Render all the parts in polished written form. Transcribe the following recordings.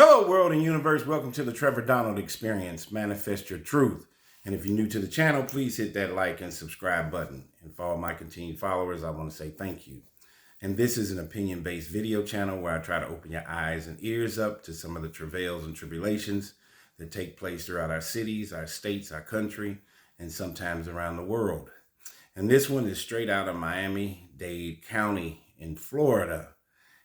Hello, world and universe. Welcome to the Trevor Donald Experience. Manifest your truth. And if you're new to the channel, please hit that like and subscribe button. And for all my continued followers, I want to say thank you. And this is an opinion-based video channel where I try to open your eyes and ears up to some of the travails and tribulations that take place throughout our cities, our states, our country, and sometimes around the world. And this one is straight out of Miami-Dade County in Florida.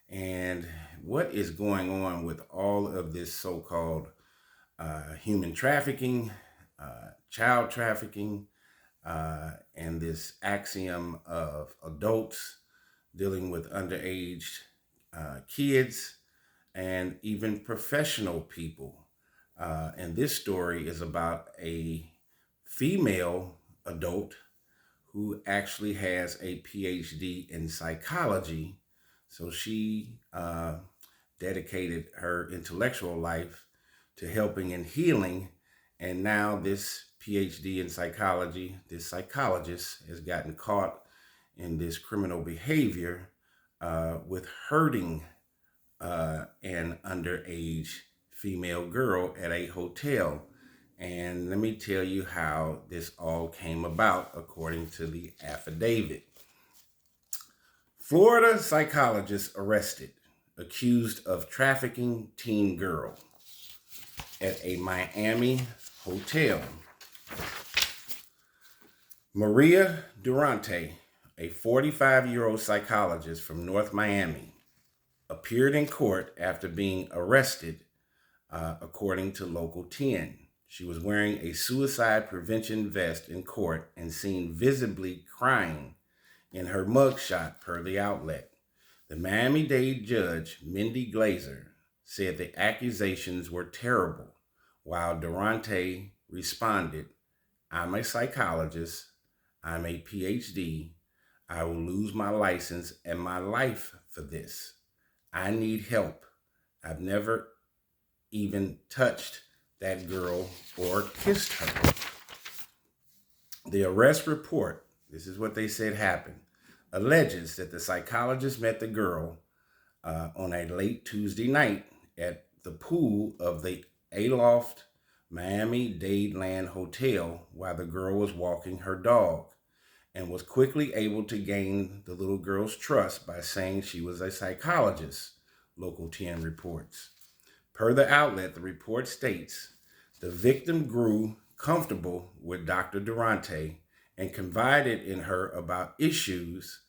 And what is going on with all of this so-called human trafficking, child trafficking, and this axiom of adults dealing with underage kids and even professional people. And this story is about a female adult who actually has a PhD in psychology. So she dedicated her intellectual life to helping and healing. And now this PhD in psychology, this psychologist, has gotten caught in this criminal behavior with hurting an underage female girl at a hotel. And let me tell you how this all came about according to the affidavit. Florida psychologist arrested, accused of trafficking teen girl at a Miami hotel. Maria Duarte, a 45-year-old psychologist from North Miami, appeared in court after being arrested, according to Local 10. She was wearing a suicide prevention vest in court and seen visibly crying in her mugshot, per the outlet. The Miami-Dade judge, Mindy Glazer, said the accusations were terrible, while Duarte responded, "I'm a psychologist, I'm a PhD, I will lose my license and my life for this. I need help. I've never even touched that girl or kissed her." The arrest report, this is what they said happened, alleges that the psychologist met the girl on a late Tuesday night at the pool of the Aloft Miami-Dade Land Hotel while the girl was walking her dog, and was quickly able to gain the little girl's trust by saying she was a psychologist, Local 10 reports. Per the outlet, the report states, the victim grew comfortable with Dr. Duarte and confided in her about issues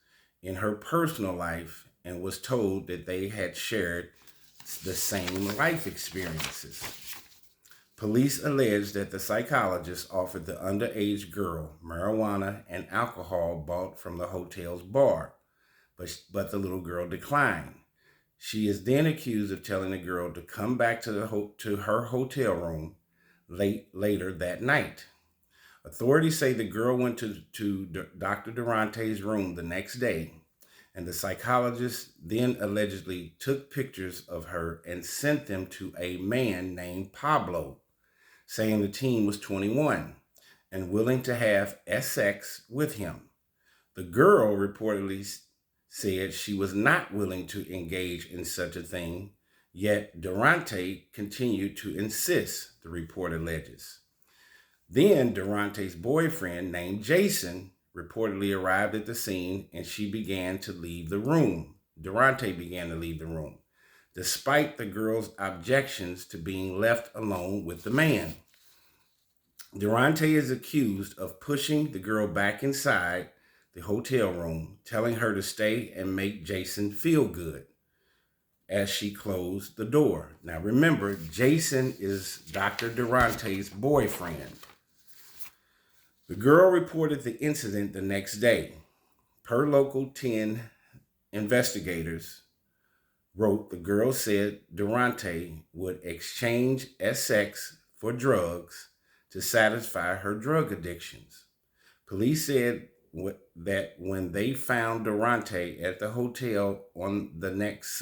in her personal life and was told that they had shared the same life experiences. Police alleged that the psychologist offered the underage girl marijuana and alcohol bought from the hotel's bar, but the little girl declined. She is then accused of telling the girl to come back to her hotel room later that night. Authorities say the girl went to Dr. Durante's room the next day, and the psychologist then allegedly took pictures of her and sent them to a man named Pablo, saying the teen was 21 and willing to have sex with him. The girl reportedly said she was not willing to engage in such a thing, yet Duarte continued to insist, the report alleges. Then Durante's boyfriend, named Jason, reportedly arrived at the scene, and she began to leave the room. Duarte began to leave the room, despite the girl's objections to being left alone with the man. Duarte is accused of pushing the girl back inside the hotel room, telling her to stay and make Jason feel good as she closed the door. Now remember, Jason is Dr. Durante's boyfriend. The girl reported the incident the next day. Per Local 10 investigators wrote, the girl said Duarte would exchange sex for drugs to satisfy her drug addictions. Police said that when they found Duarte at the hotel on the next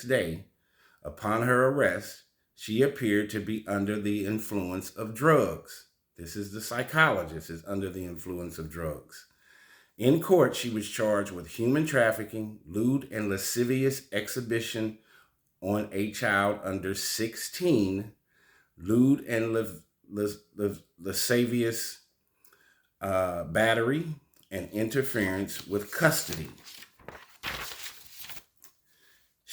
day, upon her arrest, she appeared to be under the influence of drugs. This is the psychologist, is under the influence of drugs. In court, she was charged with human trafficking, lewd and lascivious exhibition on a child under 16, lewd and lascivious battery, and interference with custody.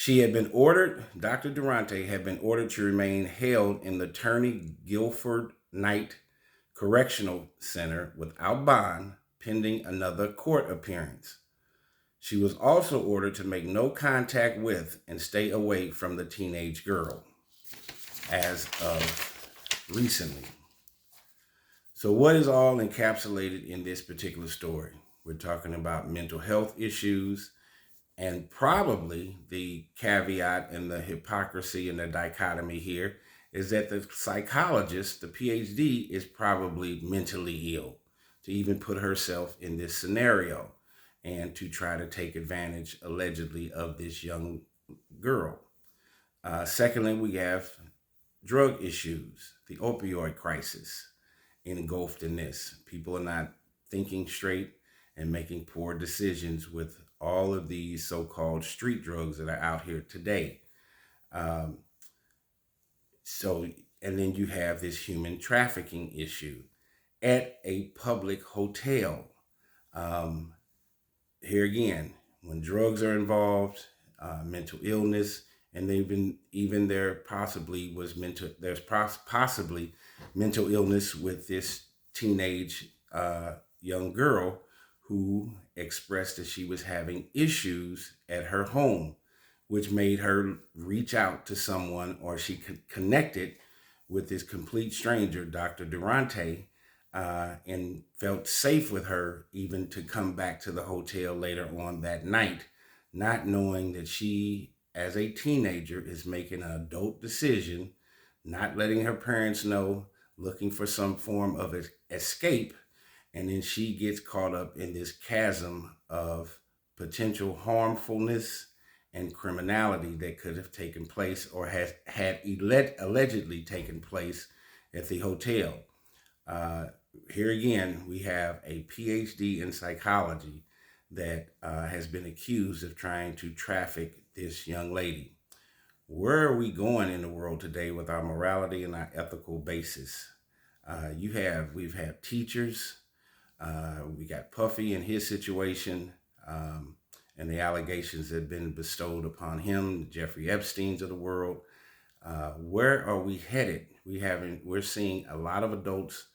Dr. Duarte had been ordered to remain held in the Turney Guilford Knight Correctional Center without bond, pending another court appearance. She was also ordered to make no contact with and stay away from the teenage girl as of recently. So what is all encapsulated in this particular story? We're talking about mental health issues, and probably the caveat and the hypocrisy and the dichotomy here is that the psychologist, the PhD, is probably mentally ill to even put herself in this scenario and to try to take advantage, allegedly, of this young girl. Secondly, we have drug issues, the opioid crisis engulfed in this. People are not thinking straight and making poor decisions with all of these so-called street drugs that are out here today. And then you have this human trafficking issue at a public hotel. Here again, when drugs are involved, mental illness, and there's possibly mental illness with this teenage young girl who expressed that she was having issues at her home, which made her reach out to someone, or she connected with this complete stranger, Dr. Duarte, and felt safe with her even to come back to the hotel later on that night, not knowing that she, as a teenager, is making an adult decision, not letting her parents know, looking for some form of escape, and then she gets caught up in this chasm of potential harmfulness and criminality that could have taken place or had allegedly taken place at the hotel. Here again, we have a PhD in psychology that has been accused of trying to traffic this young lady. Where are we going in the world today with our morality and our ethical basis? We've had teachers, we got Puffy and his situation, and the allegations that have been bestowed upon him, Jeffrey Epstein's of the world. Where are we headed? We're seeing a lot of adults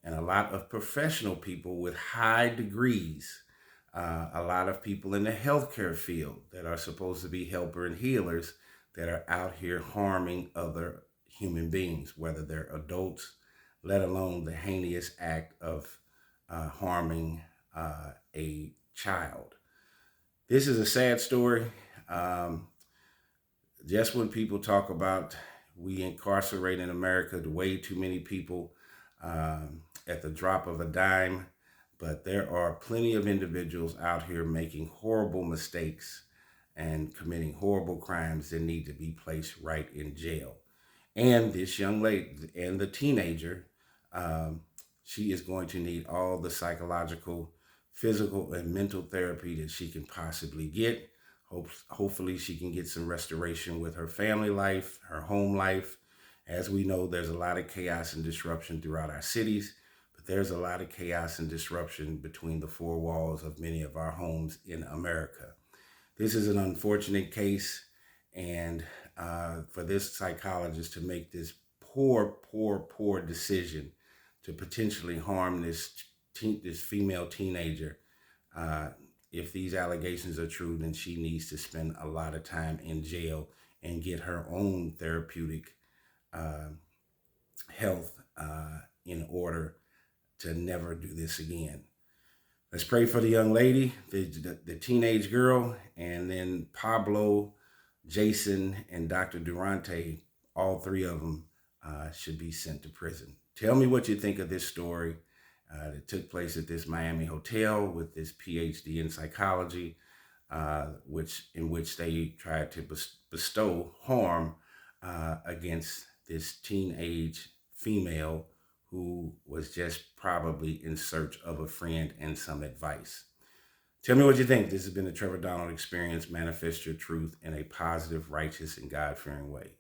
and a lot of professional people with high degrees, a lot of people in the healthcare field that are supposed to be helper and healers that are out here harming other human beings, whether they're adults, let alone the heinous act of harming a child. This is a sad story. Just when people talk about we incarcerate in America way too many people at the drop of a dime, but there are plenty of individuals out here making horrible mistakes and committing horrible crimes that need to be placed right in jail. And this young lady and the teenager, she is going to need all the psychological, physical, and mental therapy that she can possibly get. Hopefully she can get some restoration with her family life, her home life. As we know, there's a lot of chaos and disruption throughout our cities, but there's a lot of chaos and disruption between the four walls of many of our homes in America. This is an unfortunate case, and for this psychologist to make this poor decision to potentially harm this female teenager, if these allegations are true, then she needs to spend a lot of time in jail and get her own therapeutic health in order to never do this again. Let's pray for the young lady, the teenage girl, and then Pablo, Jason, and Dr. Duarte. All three of them should be sent to prison. Tell me what you think of this story that took place at this Miami hotel with this PhD in psychology, in which they tried to bestow harm against this teenage female who was just probably in search of a friend and some advice. Tell me what you think. This has been the Trevor Donald Experience. Manifest your truth in a positive, righteous, and God-fearing way.